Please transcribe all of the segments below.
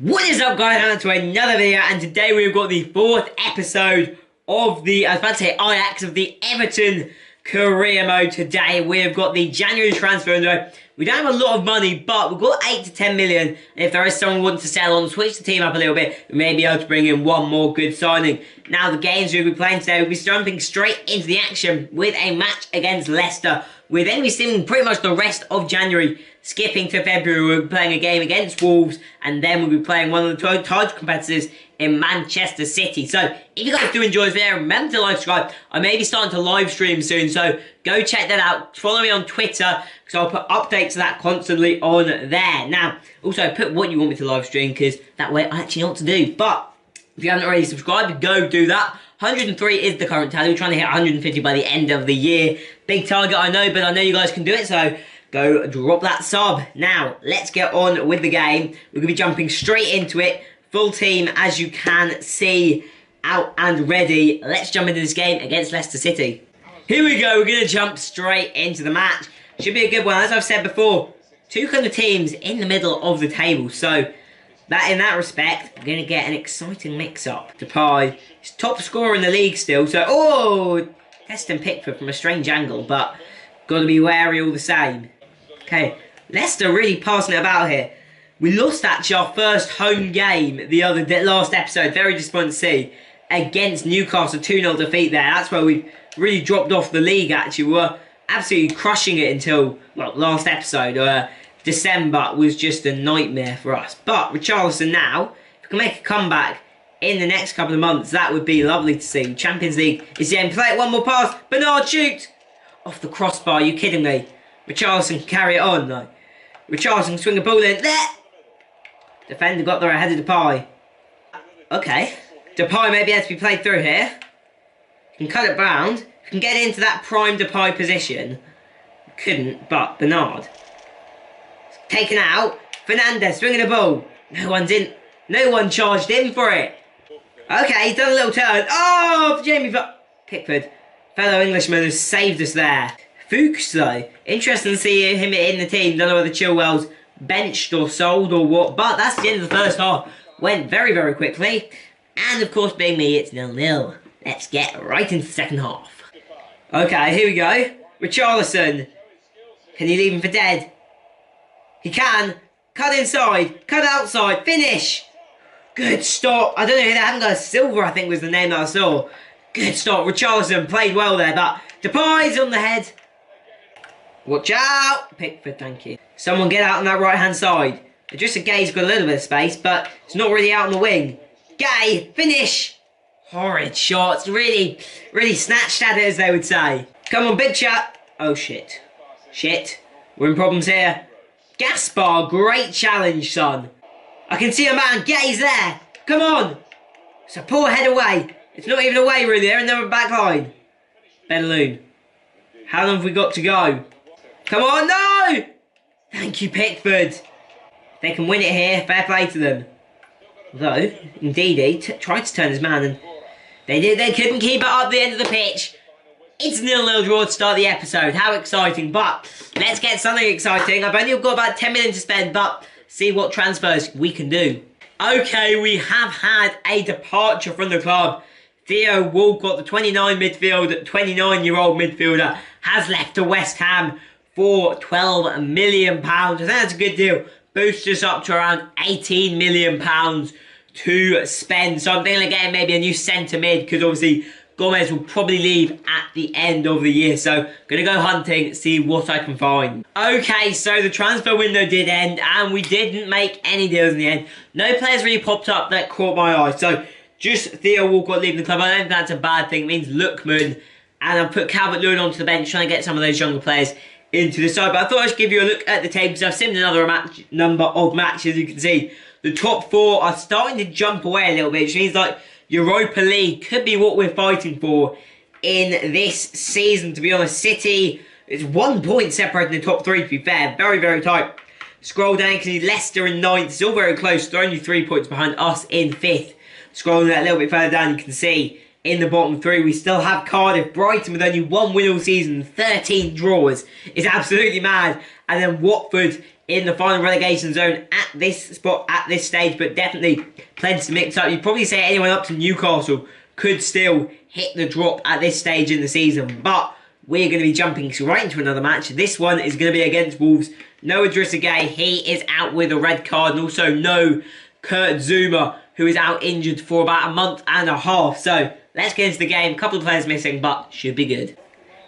What is up, guys? And to another video, and today we've got the fourth episode of the, I was about to say Ajax, of the Everton career mode. Today we've got the January transfer window. We don't have a lot of money, but we've got 8 to 10 million. And if there is someone who wants to sell on, switch the team up a little bit, we may be able to bring in one more good signing. Now, the games we'll be playing today, we'll be jumping straight into the action with a match against Leicester. We're then be seeing pretty much the rest of January, skipping to February. We'll be playing a game against Wolves, and then we'll be playing one of the title competitors in Manchester City. So, if you guys do enjoy this video, remember to like, subscribe. I may be starting to live stream soon, so go check that out. Follow me on Twitter, because I'll put updates of that constantly on there. Now, also put what you want me to live stream, because that way I actually know what to do. But if you haven't already subscribed, go do that. 103 is the current tally. We're trying to hit 150 by the end of the year. Big target, I know, but I know you guys can do it, so go drop that sub. Now, let's get on with the game. We're going to be jumping straight into it. Full team, as you can see, out and ready. Let's jump into this game against Leicester City. Here we go. We're going to jump straight into the match. Should be a good one. As I've said before, two kind of teams in the middle of the table, so in that respect, we're going to get an exciting mix-up. Depay is top scorer in the league still, so, testing Pickford from a strange angle, but got to be wary all the same. Okay, Leicester really passing it about here. We lost actually our first home game last episode, very disappointing to see, against Newcastle, 2-0 defeat there. That's where we really dropped off the league actually. We were absolutely crushing it until, well, last episode. December was just a nightmare for us. But Richarlison now, if we can make a comeback in the next couple of months, that would be lovely to see. Champions League is the aim. Play it, one more pass. Bernard, shoot! Off the crossbar, are you kidding me? Richarlison can carry it on though. Richarlison can swing a ball in. There! Defender got there ahead of Depay. Okay. Depay may be able to be played through here. Can cut it round. Can get into that prime Depay position. Couldn't, but Bernard. Taken out. Fernandez swinging the ball. No one charged in for it. Okay, he's done a little turn. Oh, Jamie Pickford. Fellow Englishman has saved us there. Fuchs though. Interesting to see him in the team. Don't know whether Chilwell's benched or sold or what. But that's the end of the first half. Went very, very quickly. And of course, being me, it's 0-0. Let's get right into the second half. Okay, here we go. Richarlison. Can he leave him for dead? He can. Cut inside. Cut outside. Finish. Good stop. I don't know who that happened to. Silver, I think, was the name that I saw. Good stop. Richarlison played well there, but Depay's on the head. Watch out. Pickford, thank you. Someone get out on that right-hand side. Just a Gay's got a little bit of space, but it's not really out on the wing. Gay. Finish. Horrid shots. Really, really snatched at it, as they would say. Come on, big chat. Oh, shit. Shit. We're in problems here. Gaspar, great challenge, son. I can see a man. Gay's there. Come on. It's a poor head away. It's not even away, really. They're in the back line. Benaloon. How long have we got to go? Come on, no! Thank you, Pickford. They can win it here. Fair play to them. Though, indeed, he tried to turn his man, and they couldn't keep it up the end of the pitch. It's 0-0 draw to start the episode. How exciting. But let's get something exciting. I've only got about 10 million to spend, but see what transfers we can do. Okay, we have had a departure from the club. Theo Walcott, the 29-year-old midfielder, has left to West Ham for £12 million. I think that's a good deal. Boosts us up to around £18 million to spend. So I'm thinking of getting maybe a new centre mid, because obviously Gomez will probably leave at the end of the year. So, going to go hunting, see what I can find. Okay, so the transfer window did end, and we didn't make any deals in the end. No players really popped up that caught my eye. So, just Theo Walcott leaving the club. I don't think that's a bad thing. It means Lookman. And I'll put Calvert-Lewin onto the bench, trying to get some of those younger players into the side. But I thought I should give you a look at the table, because I've seen another number of matches. You can see the top four are starting to jump away a little bit, which means like Europa League could be what we're fighting for in this season, to be honest. City is 1 point separating the top three, to be fair. Very, very tight. Scroll down, you can see Leicester in 9th, still very close. They're only 3 points behind us in 5th. Scrolling that a little bit further down, you can see in the bottom three we still have Cardiff. Brighton with only 1 win all season, 13 draws. It's absolutely mad. And then Watford in the final relegation zone at this spot, at this stage, but definitely plenty to mix up. You'd probably say anyone up to Newcastle could still hit the drop at this stage in the season, but we're going to be jumping right into another match. This one is going to be against Wolves. No Idrissa Gueye, he is out with a red card, and also no Kurt Zouma, who is out injured for about a month and a half. So let's get into the game. A couple of players missing, but should be good.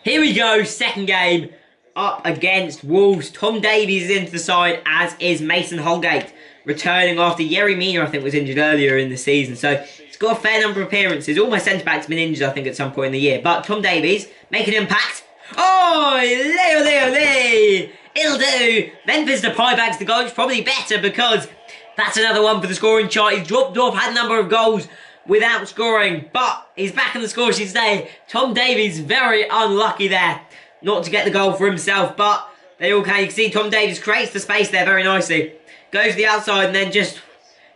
Here we go, second game up against Wolves. Tom Davies is into the side, as is Mason Holgate, returning after Yerry Mina, I think, was injured earlier in the season. So he's got a fair number of appearances. All my centre-backs have been injured, I think, at some point in the year. But Tom Davies, make an impact. Oh, Leo. It'll do. Memphis Depay bags the goal. It's probably better because that's another one for the scoring chart. He's dropped off, had a number of goals without scoring, but he's back on the score sheet today. Tom Davies very unlucky there not to get the goal for himself, but they all can. You can see Tom Davies creates the space there very nicely. Goes to the outside and then just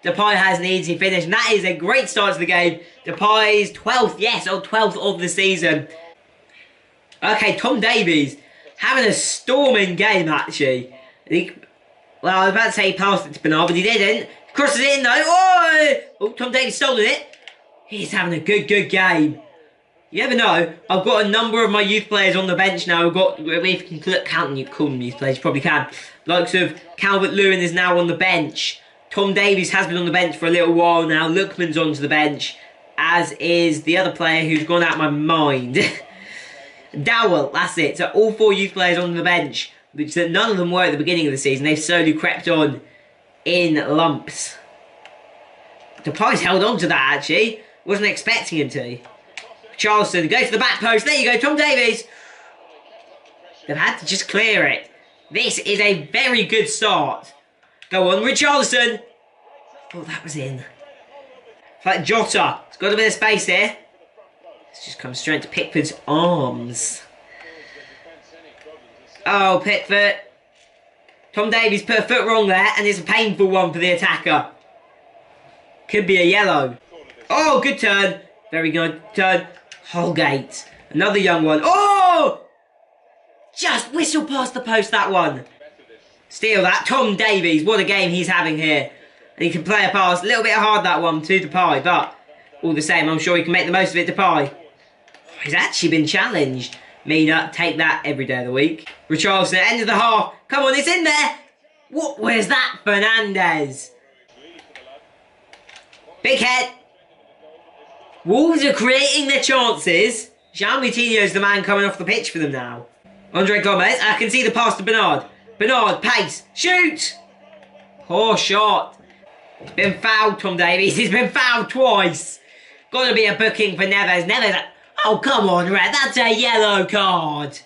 Depay has an easy finish. And that is a great start to the game. Depay's 12th, yes, 12th of the season. Okay, Tom Davies having a storming game, actually. Well, I was about to say he passed it to Bernard, but he didn't. Crosses it in, though. Oh, Tom Davies stolen it. He's having a good game. You never know. I've got a number of my youth players on the bench now. If you can call them youth players, you probably can. Likes of Calvert-Lewin is now on the bench. Tom Davies has been on the bench for a little while now. Lookman's onto the bench, as is the other player who's gone out of my mind. Dowell, that's it. So all 4 youth players on the bench, which none of them were at the beginning of the season. They've slowly crept on in lumps. Depay's held on to that, actually. Wasn't expecting him to. Charleston goes to the back post. There you go, Tom Davies. They've had to just clear it. This is a very good start. Go on, Richarlison. Oh, that was in. Like Jota. It's got a bit of space here. It's just come straight to Pickford's arms. Oh, Pickford. Tom Davies put a foot wrong there, and it's a painful one for the attacker. Could be a yellow. Oh, good turn. Very good turn. Holgate. Another young one. Oh! Just whistle past the post, that one. Steal that. Tom Davies. What a game he's having here. And he can play a pass. A little bit hard, that one, to Depay. But all the same, I'm sure he can make the most of it, Depay. He's actually been challenged. Mina, take that every day of the week. Richarlison, end of the half. Come on, it's in there. What was that, Fernandez? Big head. Wolves are creating their chances. Jean Moutinho's the man coming off the pitch for them now. Andre Gomez, I can see the pass to Bernard. Bernard, pace, shoot! Poor shot. He's been fouled, Tom Davies. He's been fouled twice. Got to be a booking for Neves. Neves, oh, come on, Red. That's a yellow card.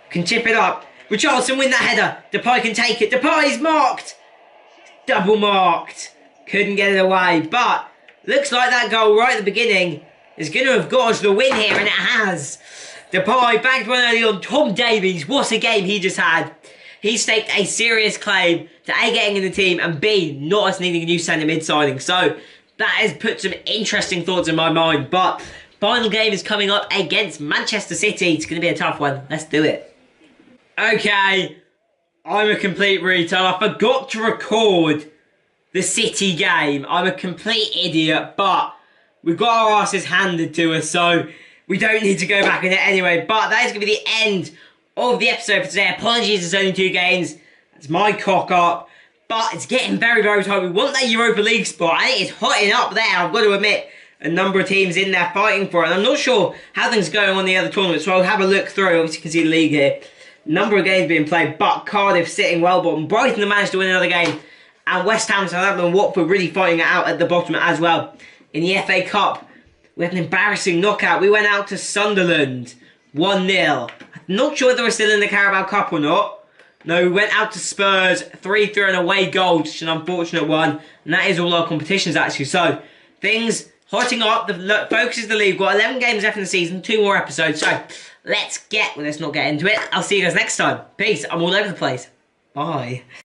Can chip it up. Richarlison win that header. Depay can take it. Depay's marked. Double marked. Couldn't get it away, but looks like that goal right at the beginning is going to have got us the win here, and it has. Depay bagged one early on. Tom Davies, what a game he just had. He staked a serious claim to A, getting in the team, and B, not us needing a new centre mid signing. So that has put some interesting thoughts in my mind. But final game is coming up against Manchester City. It's going to be a tough one. Let's do it. Okay, I'm a complete retard. I forgot to record the City game. I'm a complete idiot, but we've got our asses handed to us, so we don't need to go back in it anyway. But that is going to be the end of the episode for today. Apologies, it's only 2 games. That's my cock up. But it's getting very, very tight. We want that Europa League spot. I think it's hotting up there, I've got to admit. A number of teams in there fighting for it. And I'm not sure how things are going on the other tournaments, so I'll have a look through. Obviously, you can see the league here. Number of games being played, but Cardiff sitting well bottom. Brighton have managed to win another game. And West Ham, Southampton and Watford really fighting it out at the bottom as well. In the FA Cup, we had an embarrassing knockout. We went out to Sunderland, 1-0. I'm not sure if they were still in the Carabao Cup or not. No, we went out to Spurs, 3-3 an away goal, which is an unfortunate one. And that is all our competitions, actually. So, things hotting up. The focus is the league. We've got 11 games left in the season, 2 more episodes. So, let's not get into it. I'll see you guys next time. Peace. I'm all over the place. Bye.